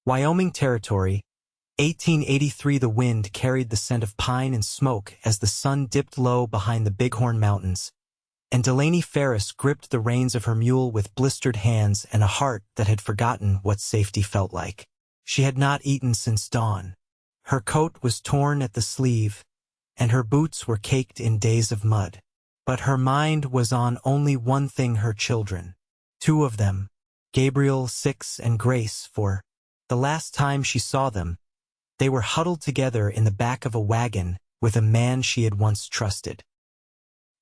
Wyoming Territory, 1883. The wind carried the scent of pine and smoke as the sun dipped low behind the Bighorn Mountains, and Delaney Farris gripped the reins of her mule with blistered hands and a heart that had forgotten what safety felt like. She had not eaten since dawn. Her coat was torn at the sleeve, and her boots were caked in days of mud. But her mind was on only one thing: her children. Two of them, Gabriel, 6, and Grace, 4. The last time she saw them, they were huddled together in the back of a wagon with a man she had once trusted.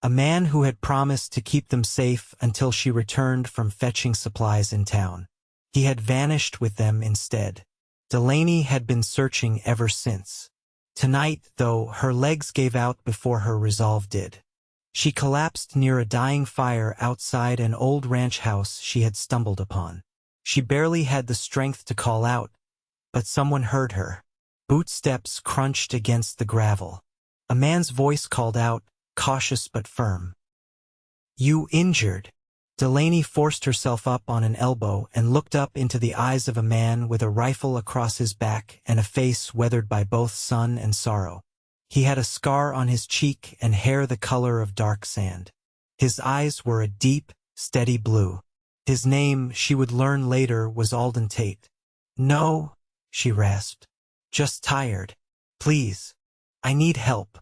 A man who had promised to keep them safe until she returned from fetching supplies in town. He had vanished with them instead. Delaney had been searching ever since. Tonight, though, her legs gave out before her resolve did. She collapsed near a dying fire outside an old ranch house she had stumbled upon. She barely had the strength to call out, but someone heard her. Bootsteps crunched against the gravel. A man's voice called out, cautious but firm. "You injured?" Delaney forced herself up on an elbow and looked up into the eyes of a man with a rifle across his back and a face weathered by both sun and sorrow. He had a scar on his cheek and hair the color of dark sand. His eyes were a deep, steady blue. His name, she would learn later, was Alden Tate. "No," she rasped. "Just tired. Please. I need help."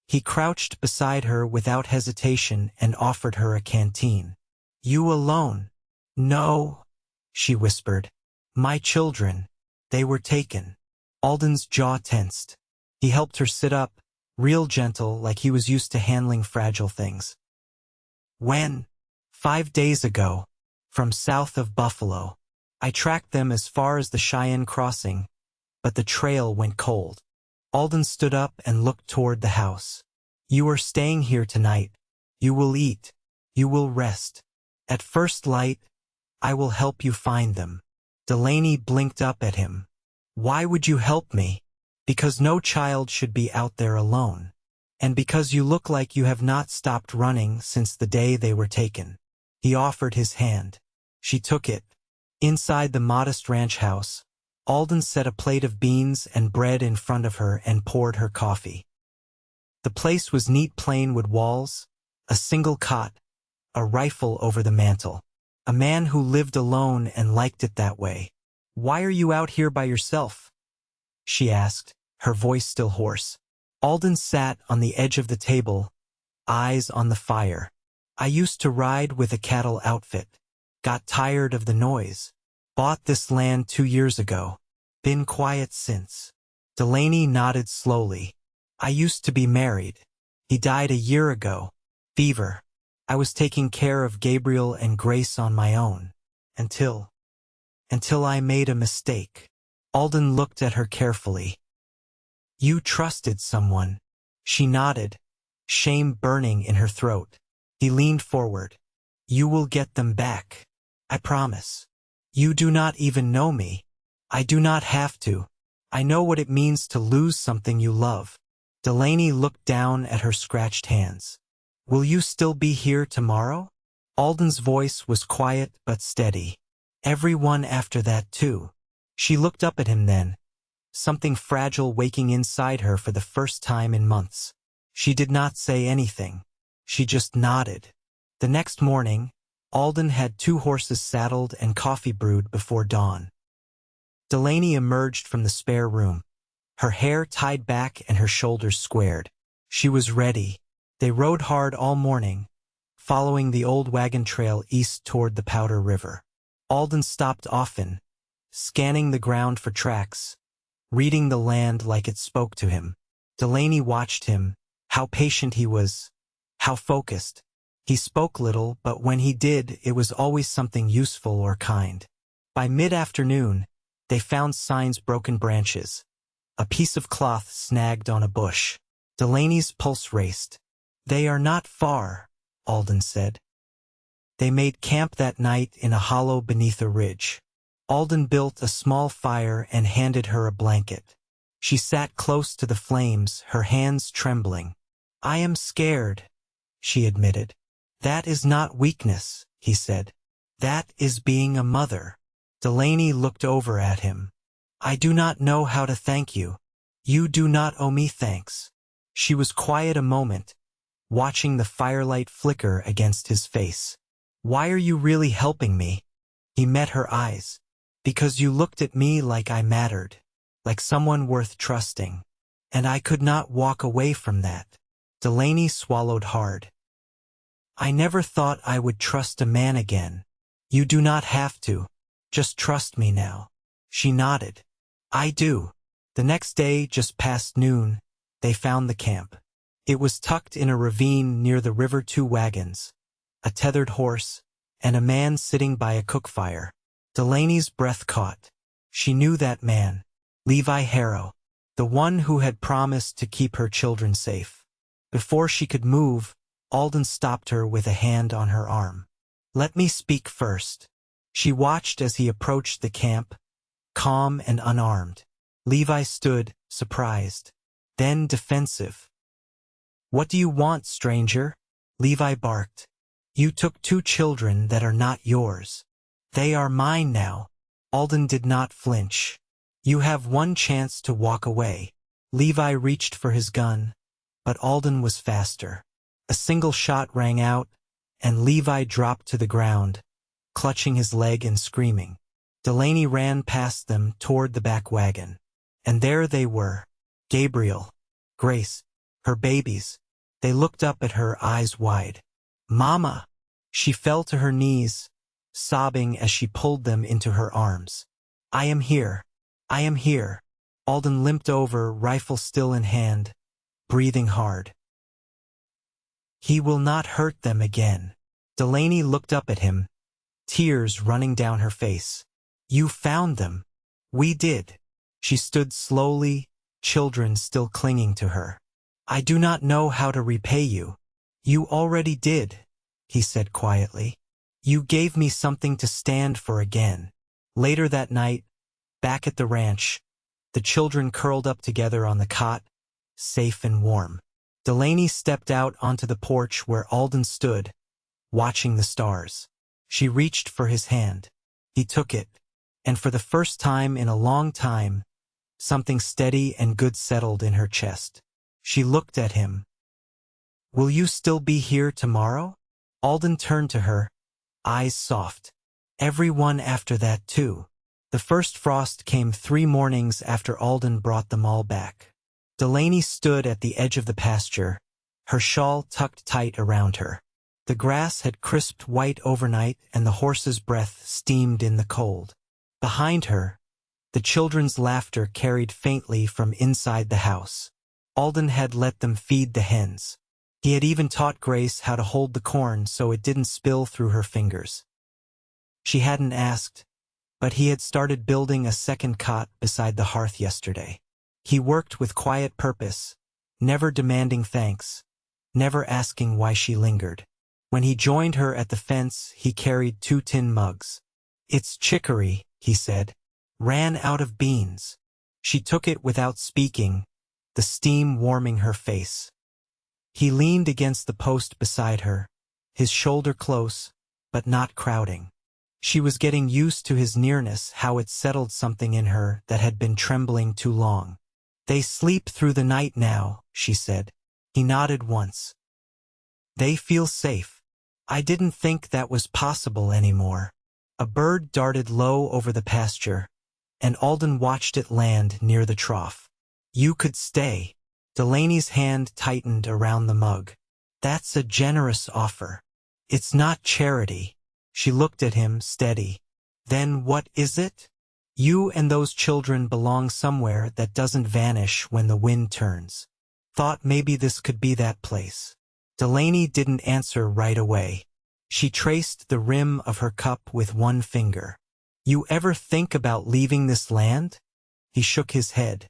He crouched beside her without hesitation and offered her a canteen. "You alone?" "No," she whispered. "My children. They were taken." Alden's jaw tensed. He helped her sit up, real gentle, like he was used to handling fragile things. "When?" "5 days ago. From south of Buffalo. I tracked them as far as the Cheyenne crossing, but the trail went cold." Alden stood up and looked toward the house. "You are staying here tonight. You will eat. You will rest. At first light, I will help you find them." Delaney blinked up at him. "Why would you help me?" "Because no child should be out there alone. And because you look like you have not stopped running since the day they were taken." He offered his hand. She took it. Inside the modest ranch house, Alden set a plate of beans and bread in front of her and poured her coffee. The place was neat plain-wood walls, a single cot, a rifle over the mantel. A man who lived alone and liked it that way. "Why are you out here by yourself?" she asked, her voice still hoarse. Alden sat on the edge of the table, eyes on the fire. "I used to ride with a cattle outfit. Got tired of the noise. Bought this land 2 years ago. Been quiet since." Delaney nodded slowly. "I used to be married. He died a year ago. Fever. I was taking care of Gabriel and Grace on my own. Until I made a mistake." Alden looked at her carefully. "You trusted someone." She nodded, shame burning in her throat. He leaned forward. "You will get them back. I promise. You do not even know me. I do not have to. I know what it means to lose something you love." Delaney looked down at her scratched hands. "Will you still be here tomorrow?" Alden's voice was quiet but steady. "Everyone after that too." She looked up at him then, something fragile waking inside her for the first time in months. She did not say anything. She just nodded. The next morning, Alden had 2 horses saddled and coffee brewed before dawn. Delaney emerged from the spare room, her hair tied back and her shoulders squared. She was ready. They rode hard all morning, following the old wagon trail east toward the Powder River. Alden stopped often, scanning the ground for tracks, reading the land like it spoke to him. Delaney watched him, how patient he was, how focused. He spoke little, but when he did, it was always something useful or kind. By mid-afternoon, they found signs, broken branches, a piece of cloth snagged on a bush. Delaney's pulse raced. "They are not far," Alden said. They made camp that night in a hollow beneath a ridge. Alden built a small fire and handed her a blanket. She sat close to the flames, her hands trembling. "I am scared," she admitted. "That is not weakness," he said. "That is being a mother." Delaney looked over at him. I do not know how to thank you. You do not owe me thanks. She was quiet a moment, watching the firelight flicker against his face. Why are you really helping me? He met her eyes. Because you looked at me like I mattered, like someone worth trusting. And I could not walk away from that. Delaney swallowed hard. I never thought I would trust a man again. You do not have to. Just trust me now. She nodded. I do. The next day, just past noon, they found the camp. It was tucked in a ravine near the river. 2 wagons, a tethered horse, and a man sitting by a cook fire. Delaney's breath caught. She knew that man, Levi Harrow, the one who had promised to keep her children safe. Before she could move, Alden stopped her with a hand on her arm. Let me speak first. She watched as he approached the camp, calm and unarmed. Levi stood, surprised, then defensive. What do you want, stranger? Levi barked. You took 2 children that are not yours. They are mine now. Alden did not flinch. You have one chance to walk away. Levi reached for his gun, but Alden was faster. A single shot rang out, and Levi dropped to the ground, clutching his leg and screaming. Delaney ran past them toward the back wagon. And there they were, Gabriel, Grace, her babies. They looked up at her, eyes wide. Mama! She fell to her knees, sobbing as she pulled them into her arms. I am here. I am here. Alden limped over, rifle still in hand, breathing hard. He will not hurt them again. Delaney looked up at him, tears running down her face. You found them. We did. She stood slowly, children still clinging to her. I do not know how to repay you. You already did, he said quietly. You gave me something to stand for again. Later that night, back at the ranch, the children curled up together on the cot, safe and warm. Delaney stepped out onto the porch where Alden stood, watching the stars. She reached for his hand. He took it, and for the first time in a long time, something steady and good settled in her chest. She looked at him. Will you still be here tomorrow? Alden turned to her, eyes soft. Everyone after that too. The first frost came 3 mornings after Alden brought them all back. Delaney stood at the edge of the pasture, her shawl tucked tight around her. The grass had crisped white overnight and the horse's breath steamed in the cold. Behind her, the children's laughter carried faintly from inside the house. Alden had let them feed the hens. He had even taught Grace how to hold the corn so it didn't spill through her fingers. She hadn't asked, but he had started building a second cot beside the hearth yesterday. He worked with quiet purpose, never demanding thanks, never asking why she lingered. When he joined her at the fence, he carried 2 tin mugs. It's chicory, he said. Ran out of beans. She took it without speaking, the steam warming her face. He leaned against the post beside her, his shoulder close, but not crowding. She was getting used to his nearness, how it settled something in her that had been trembling too long. They sleep through the night now, she said. He nodded once. They feel safe. I didn't think that was possible anymore. A bird darted low over the pasture, and Alden watched it land near the trough. You could stay. Delaney's hand tightened around the mug. That's a generous offer. It's not charity. She looked at him, steady. Then what is it? You and those children belong somewhere that doesn't vanish when the wind turns. Thought maybe this could be that place. Delaney didn't answer right away. She traced the rim of her cup with one finger. You ever think about leaving this land? He shook his head.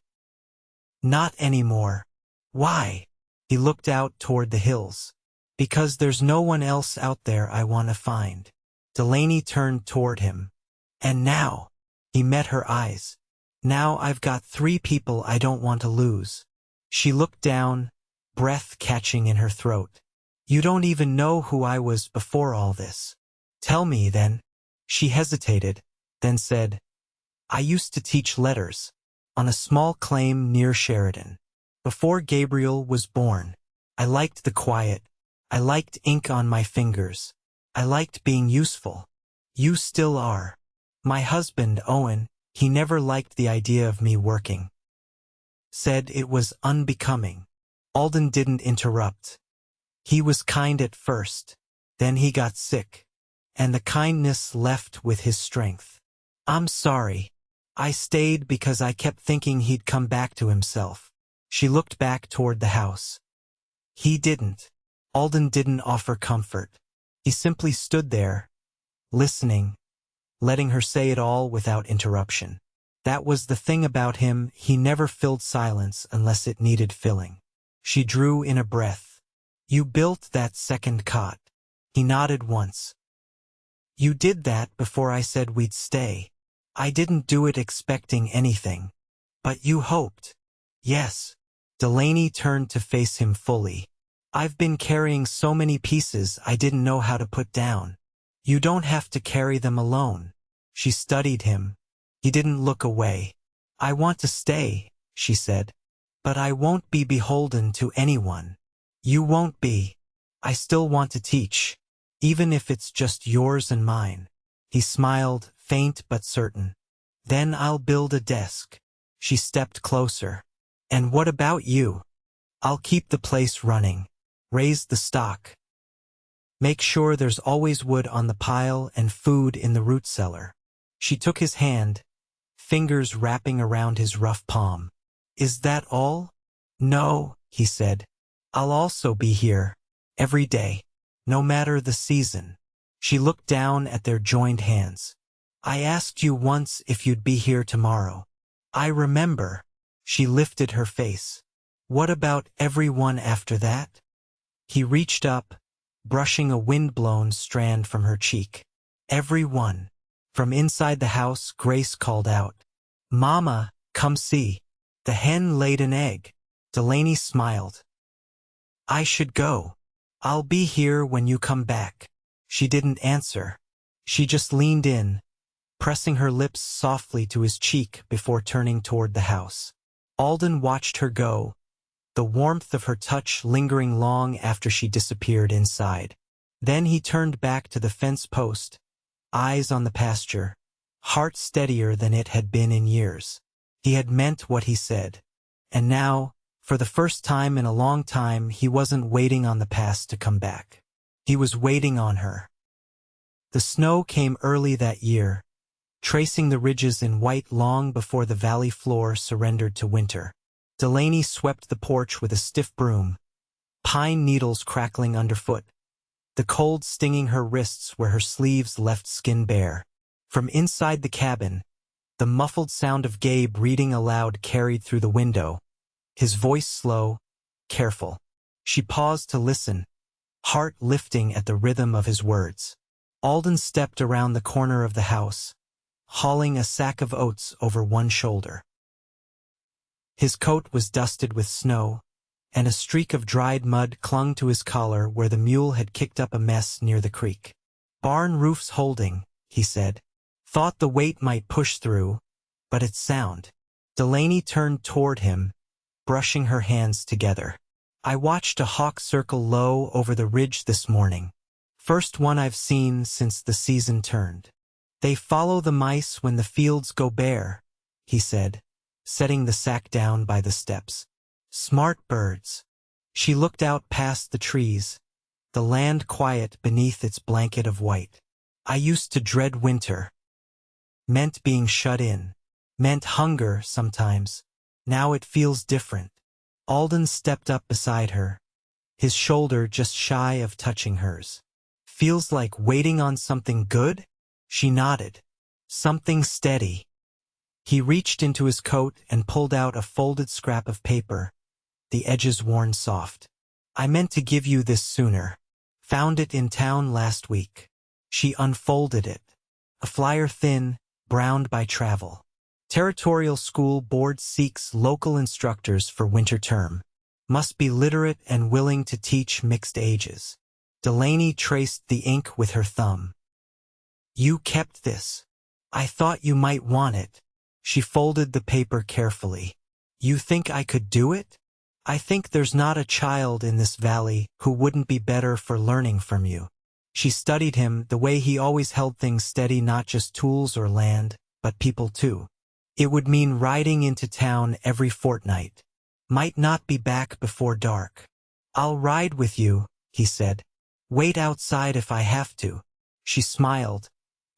Not anymore. Why? He looked out toward the hills. Because there's no one else out there I want to find. Delaney turned toward him. And now, he met her eyes. Now I've got 3 people I don't want to lose. She looked down, breath catching in her throat. You don't even know who I was before all this. Tell me then. She hesitated, then said, I used to teach letters on a small claim near Sheridan. Before Gabriel was born, I liked the quiet. I liked ink on my fingers. I liked being useful. You still are. My husband, Owen, he never liked the idea of me working. Said it was unbecoming. Alden didn't interrupt. He was kind at first. Then he got sick. And the kindness left with his strength. I'm sorry. I stayed because I kept thinking he'd come back to himself. She looked back toward the house. He didn't. Alden didn't offer comfort. He simply stood there, listening, letting her say it all without interruption. That was the thing about him, he never filled silence unless it needed filling. She drew in a breath. You built that second cot. He nodded once. You did that before I said we'd stay. I didn't do it expecting anything. But you hoped. Yes. Delaney turned to face him fully. I've been carrying so many pieces I didn't know how to put down. You don't have to carry them alone. She studied him. He didn't look away. I want to stay, she said. But I won't be beholden to anyone. You won't be. I still want to teach, even if it's just yours and mine. He smiled, faint but certain. Then I'll build a desk. She stepped closer. And what about you? I'll keep the place running. Raise the stock. Make sure there's always wood on the pile and food in the root cellar. She took his hand, fingers wrapping around his rough palm. Is that all? No, he said. I'll also be here, every day, no matter the season. She looked down at their joined hands. I asked you once if you'd be here tomorrow. I remember. She lifted her face. What about everyone after that? He reached up, brushing a wind-blown strand from her cheek. Everyone. From inside the house, Grace called out. Mama, come see. The hen laid an egg. Delaney smiled. I should go. I'll be here when you come back. She didn't answer. She just leaned in, pressing her lips softly to his cheek before turning toward the house. Alden watched her go, the warmth of her touch lingering long after she disappeared inside. Then he turned back to the fence post, eyes on the pasture, heart steadier than it had been in years. He had meant what he said. And now, for the first time in a long time, he wasn't waiting on the past to come back. He was waiting on her. The snow came early that year, tracing the ridges in white long before the valley floor surrendered to winter. Delaney swept the porch with a stiff broom, pine needles crackling underfoot, the cold stinging her wrists where her sleeves left skin bare. From inside the cabin, the muffled sound of Gabe reading aloud carried through the window, his voice slow, careful. She paused to listen, heart lifting at the rhythm of his words. Alden stepped around the corner of the house, hauling a sack of oats over one shoulder. His coat was dusted with snow, and a streak of dried mud clung to his collar where the mule had kicked up a mess near the creek. Barn roof's holding, he said. Thought the weight might push through, but it's sound. Delaney turned toward him, brushing her hands together. I watched a hawk circle low over the ridge this morning. First one I've seen since the season turned. They follow the mice when the fields go bare, he said, setting the sack down by the steps. Smart birds. She looked out past the trees, the land quiet beneath its blanket of white. I used to dread winter. Meant being shut in. Meant hunger sometimes. Now it feels different. Alden stepped up beside her, his shoulder just shy of touching hers. Feels like waiting on something good? She nodded. Something steady. He reached into his coat and pulled out a folded scrap of paper, the edges worn soft. I meant to give you this sooner. Found it in town last week. She unfolded it. A flyer thin, browned by travel. Territorial School Board seeks local instructors for winter term. Must be literate and willing to teach mixed ages. Delaney traced the ink with her thumb. You kept this. I thought you might want it. She folded the paper carefully. You think I could do it? I think there's not a child in this valley who wouldn't be better for learning from you. She studied him, the way he always held things steady, not just tools or land, but people too. It would mean riding into town every fortnight. Might not be back before dark. I'll ride with you, he said. Wait outside if I have to. She smiled,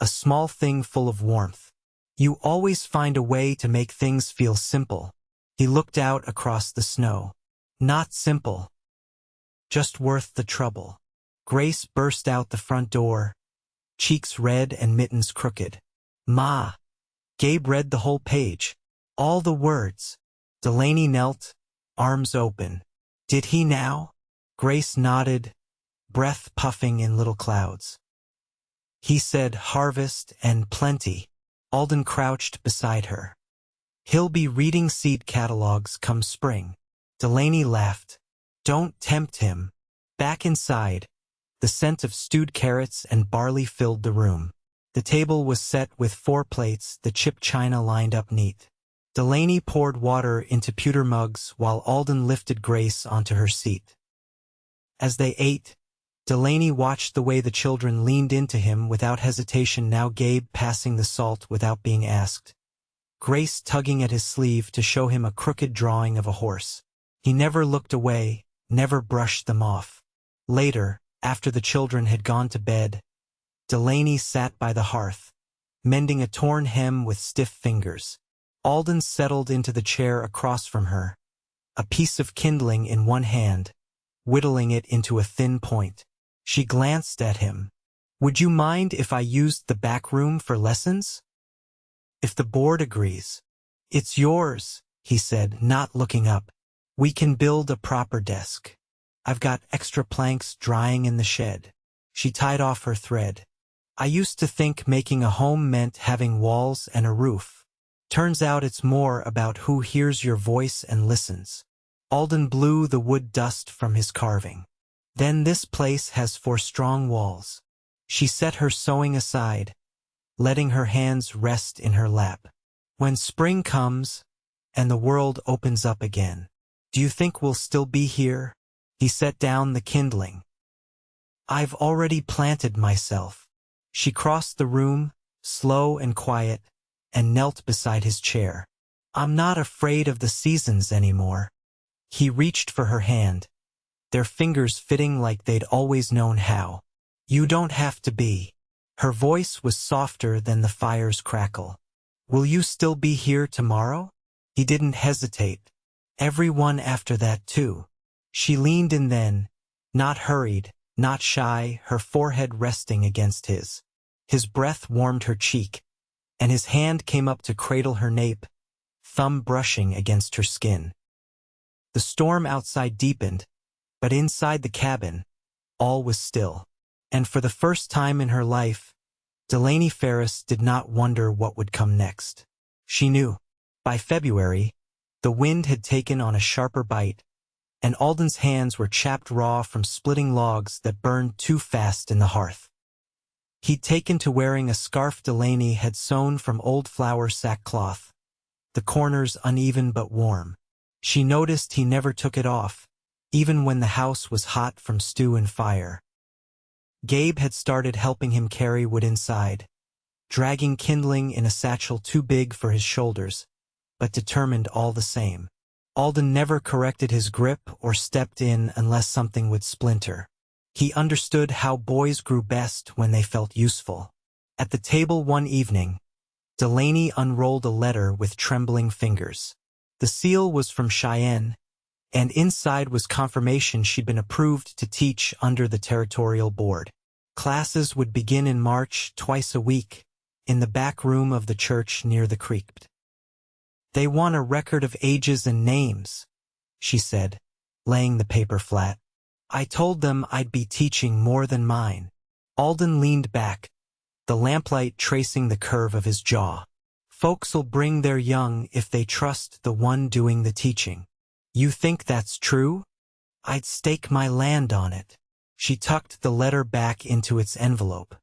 a small thing full of warmth. You always find a way to make things feel simple. He looked out across the snow. Not simple. Just worth the trouble. Grace burst out the front door, cheeks red and mittens crooked. Ma. Gabe read the whole page. All the words. Delaney knelt, arms open. Did he now? Grace nodded, breath puffing in little clouds. He said harvest and plenty. Alden crouched beside her. He'll be reading seed catalogs come spring. Delaney laughed. Don't tempt him. Back inside, the scent of stewed carrots and barley filled the room. The table was set with 4 plates, the chipped china lined up neat. Delaney poured water into pewter mugs while Alden lifted Grace onto her seat. As they ate, Delaney watched the way the children leaned into him without hesitation, now Gabe passing the salt without being asked. Grace tugging at his sleeve to show him a crooked drawing of a horse. He never looked away, never brushed them off. Later, after the children had gone to bed, Delaney sat by the hearth, mending a torn hem with stiff fingers. Alden settled into the chair across from her, a piece of kindling in one hand, whittling it into a thin point. She glanced at him. Would you mind if I used the back room for lessons? If the board agrees. It's yours, he said, not looking up. We can build a proper desk. I've got extra planks drying in the shed. She tied off her thread. I used to think making a home meant having walls and a roof. Turns out it's more about who hears your voice and listens. Alden blew the wood dust from his carving. Then this place has 4 strong walls. She set her sewing aside, letting her hands rest in her lap. When spring comes, and the world opens up again, do you think we'll still be here? He set down the kindling. I've already planted myself. She crossed the room, slow and quiet, and knelt beside his chair. I'm not afraid of the seasons anymore. He reached for her hand, their fingers fitting like they'd always known how. You don't have to be. Her voice was softer than the fire's crackle. Will you still be here tomorrow? He didn't hesitate. Everyone after that too. She leaned in then, not hurried, not shy, her forehead resting against his. His breath warmed her cheek, and his hand came up to cradle her nape, thumb brushing against her skin. The storm outside deepened, but inside the cabin, all was still. And for the first time in her life, Delaney Farris did not wonder what would come next. She knew. By February, the wind had taken on a sharper bite, and Alden's hands were chapped raw from splitting logs that burned too fast in the hearth. He'd taken to wearing a scarf Delaney had sewn from old flour sackcloth, the corners uneven but warm. She noticed he never took it off, even when the house was hot from stew and fire. Gabe had started helping him carry wood inside, dragging kindling in a satchel too big for his shoulders, but determined all the same. Alden never corrected his grip or stepped in unless something would splinter. He understood how boys grew best when they felt useful. At the table one evening, Delaney unrolled a letter with trembling fingers. The seal was from Cheyenne, and inside was confirmation she'd been approved to teach under the territorial board. Classes would begin in March, twice a week, in the back room of the church near the creek. They want a record of ages and names, she said, laying the paper flat. I told them I'd be teaching more than mine. Alden leaned back, the lamplight tracing the curve of his jaw. Folks'll bring their young if they trust the one doing the teaching. You think that's true? I'd stake my land on it. She tucked the letter back into its envelope.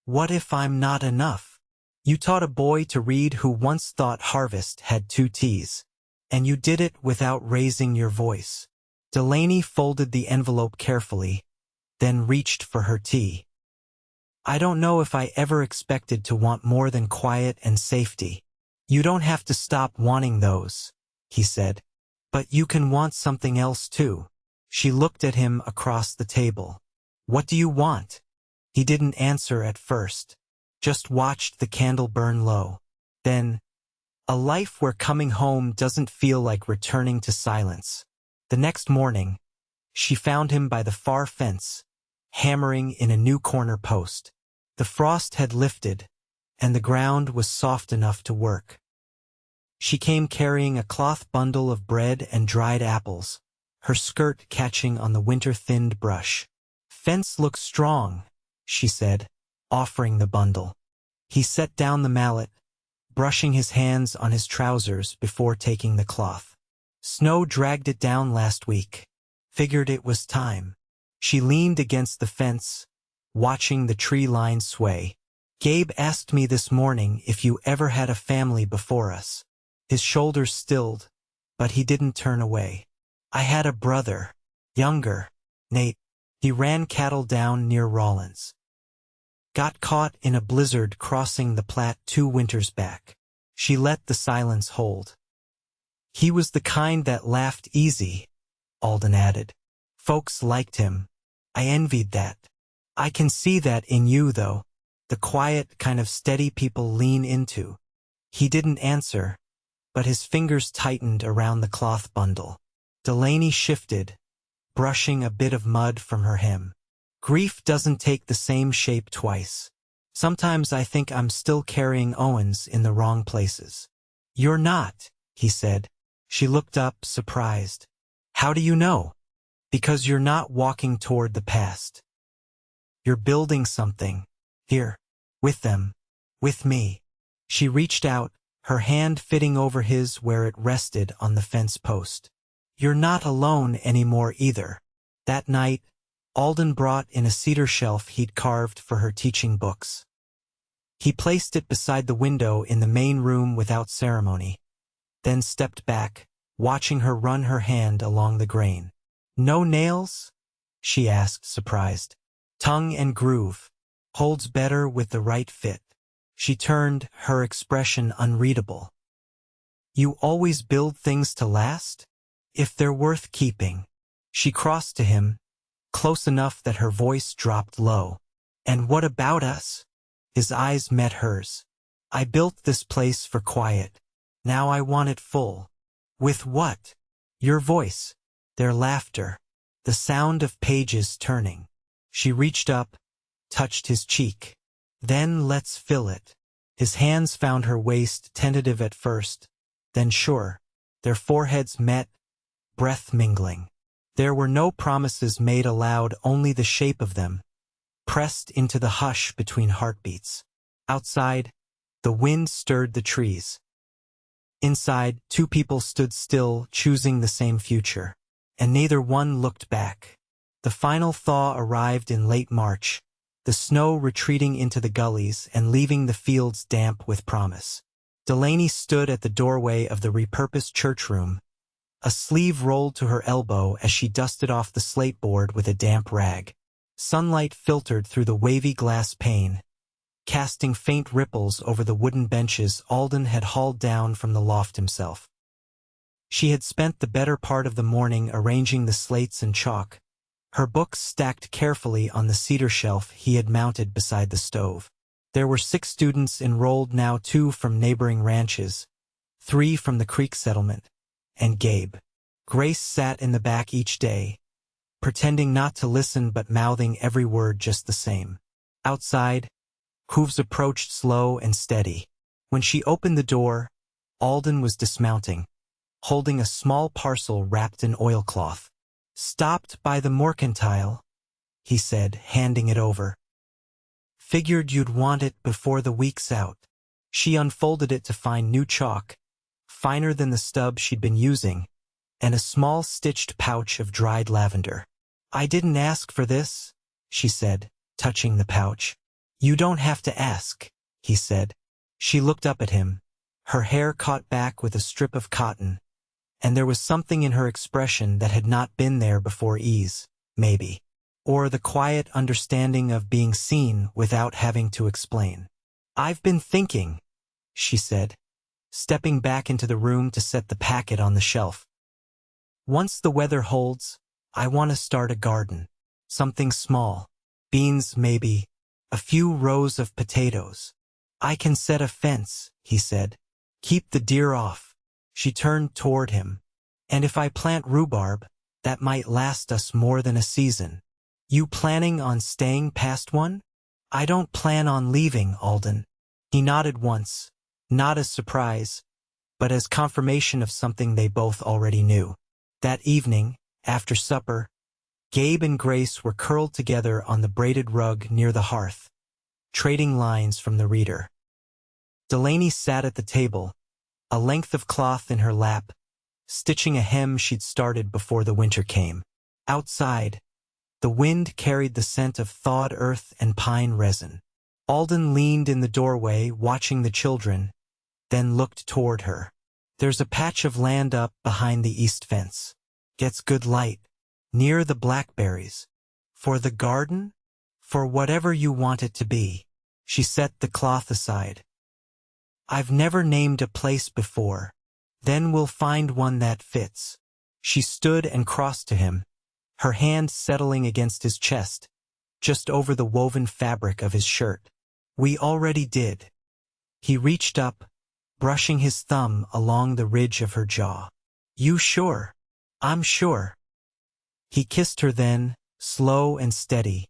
What if I'm not enough? You taught a boy to read who once thought harvest had two T's. And you did it without raising your voice. Delaney folded the envelope carefully, then reached for her tea. I don't know if I ever expected to want more than quiet and safety. You don't have to stop wanting those, he said. But you can want something else too. She looked at him across the table. What do you want? He didn't answer at first, just watched the candle burn low. Then, a life where coming home doesn't feel like returning to silence. The next morning, she found him by the far fence, hammering in a new corner post. The frost had lifted, and the ground was soft enough to work. She came carrying a cloth bundle of bread and dried apples, her skirt catching on the winter-thinned brush. Fence looks strong, she said, offering the bundle. He set down the mallet, brushing his hands on his trousers before taking the cloth. Snow dragged it down last week. Figured it was time. She leaned against the fence, watching the tree line sway. Gabe asked me this morning if you ever had a family before us. His shoulders stilled, but he didn't turn away. I had a brother, younger, Nate. He ran cattle down near Rawlins. Got caught in a blizzard crossing the Platte 2 winters back. She let the silence hold. He was the kind that laughed easy, Alden added. Folks liked him. I envied that. I can see that in you, though. The quiet kind of steady people lean into. He didn't answer, but his fingers tightened around the cloth bundle. Delaney shifted, brushing a bit of mud from her hem. Grief doesn't take the same shape twice. Sometimes I think I'm still carrying Owens in the wrong places. You're not, he said. She looked up, surprised. How do you know? Because you're not walking toward the past. You're building something. Here. With them. With me. She reached out, her hand fitting over his where it rested on the fence post. You're not alone anymore either. That night, Alden brought in a cedar shelf he'd carved for her teaching books. He placed it beside the window in the main room without ceremony, then stepped back, watching her run her hand along the grain. No nails? She asked, surprised. Tongue and groove. Holds better with the right fit. She turned, her expression unreadable. You always build things to last? If they're worth keeping. She crossed to him, close enough that her voice dropped low. And what about us? His eyes met hers. I built this place for quiet. Now I want it full. With what? Your voice. Their laughter. The sound of pages turning. She reached up, touched his cheek. Then let's fill it. His hands found her waist, tentative at first, then sure. Their foreheads met, breath mingling. There were no promises made aloud, only the shape of them, pressed into the hush between heartbeats. Outside, the wind stirred the trees. Inside, two people stood still, choosing the same future, and neither one looked back. The final thaw arrived in late March, the snow retreating into the gullies and leaving the fields damp with promise. Delaney stood at the doorway of the repurposed church room, a sleeve rolled to her elbow as she dusted off the slate board with a damp rag. Sunlight filtered through the wavy glass pane, casting faint ripples over the wooden benches Alden had hauled down from the loft himself. She had spent the better part of the morning arranging the slates and chalk, her books stacked carefully on the cedar shelf he had mounted beside the stove. There were 6 students enrolled now, 2 from neighboring ranches, 3 from the creek settlement, and Gabe. Grace sat in the back each day, pretending not to listen but mouthing every word just the same. Outside, hooves approached slow and steady. When she opened the door, Alden was dismounting, holding a small parcel wrapped in oilcloth. Stopped by the mercantile, he said, handing it over. Figured you'd want it before the week's out. She unfolded it to find new chalk, finer than the stub she'd been using, and a small stitched pouch of dried lavender. I didn't ask for this, she said, touching the pouch. You don't have to ask, he said. She looked up at him, her hair caught back with a strip of cotton, and there was something in her expression that had not been there before. Ease, maybe. Or the quiet understanding of being seen without having to explain. "I've been thinking," she said, stepping back into the room to set the packet on the shelf. "Once the weather holds, I want to start a garden. Something small. Beans, maybe. A few rows of potatoes. I can set a fence," he said. "Keep the deer off." She turned toward him. "And if I plant rhubarb, that might last us more than a season. You planning on staying past one?" "I don't plan on leaving, Alden." He nodded once, not as surprise, but as confirmation of something they both already knew. That evening, after supper, Gabe and Grace were curled together on the braided rug near the hearth, trading lines from the reader. Delaney sat at the table, a length of cloth in her lap, stitching a hem she'd started before the winter came. Outside, the wind carried the scent of thawed earth and pine resin. Alden leaned in the doorway, watching the children, then looked toward her. "There's a patch of land up behind the east fence. Gets good light. Near the blackberries. For the garden? For whatever you want it to be." She set the cloth aside. "I've never named a place before. Then we'll find one that fits." She stood and crossed to him, her hand settling against his chest, just over the woven fabric of his shirt. "We already did." He reached up, brushing his thumb along the ridge of her jaw. "You sure?" "I'm sure." He kissed her then, slow and steady,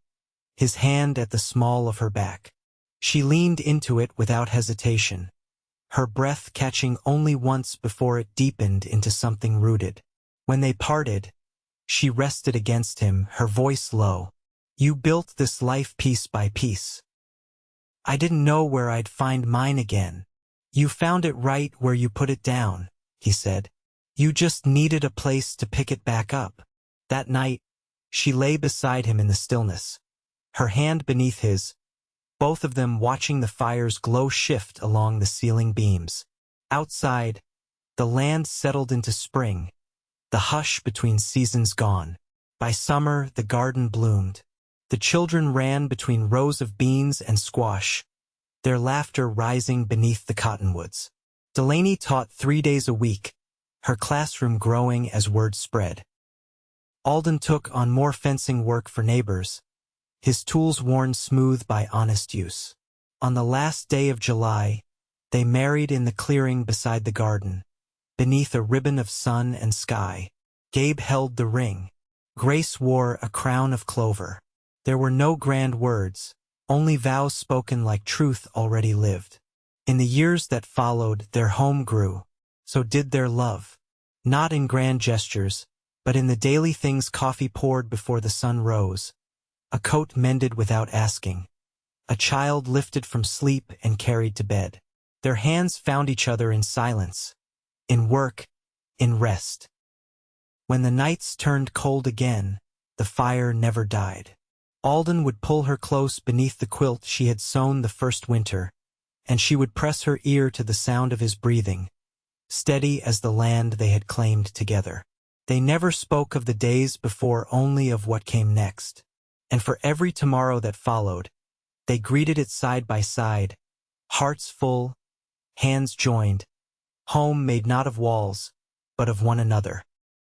his hand at the small of her back. She leaned into it without hesitation, her breath catching only once before it deepened into something rooted. When they parted, she rested against him, her voice low. "You built this life piece by piece. I didn't know where I'd find mine again." "You found it right where you put it down," he said. "You just needed a place to pick it back up." That night, she lay beside him in the stillness, her hand beneath his, both of them watching the fire's glow shift along the ceiling beams. Outside, the land settled into spring, the hush between seasons gone. By summer, the garden bloomed. The children ran between rows of beans and squash, their laughter rising beneath the cottonwoods. Delaney taught 3 days a week, her classroom growing as word spread. Alden took on more fencing work for neighbors, his tools worn smooth by honest use. On the last day of July, they married in the clearing beside the garden, beneath a ribbon of sun and sky. Gabe held the ring. Grace wore a crown of clover. There were no grand words, only vows spoken like truth already lived. In the years that followed, their home grew. So did their love. Not in grand gestures, but in the daily things: coffee poured before the sun rose, a coat mended without asking, a child lifted from sleep and carried to bed. Their hands found each other in silence, in work, in rest. When the nights turned cold again, the fire never died. Alden would pull her close beneath the quilt she had sewn the first winter, and she would press her ear to the sound of his breathing, steady as the land they had claimed together. They never spoke of the days before, only of what came next. And for every tomorrow that followed, they greeted it side by side, hearts full, hands joined, home made not of walls, but of one another.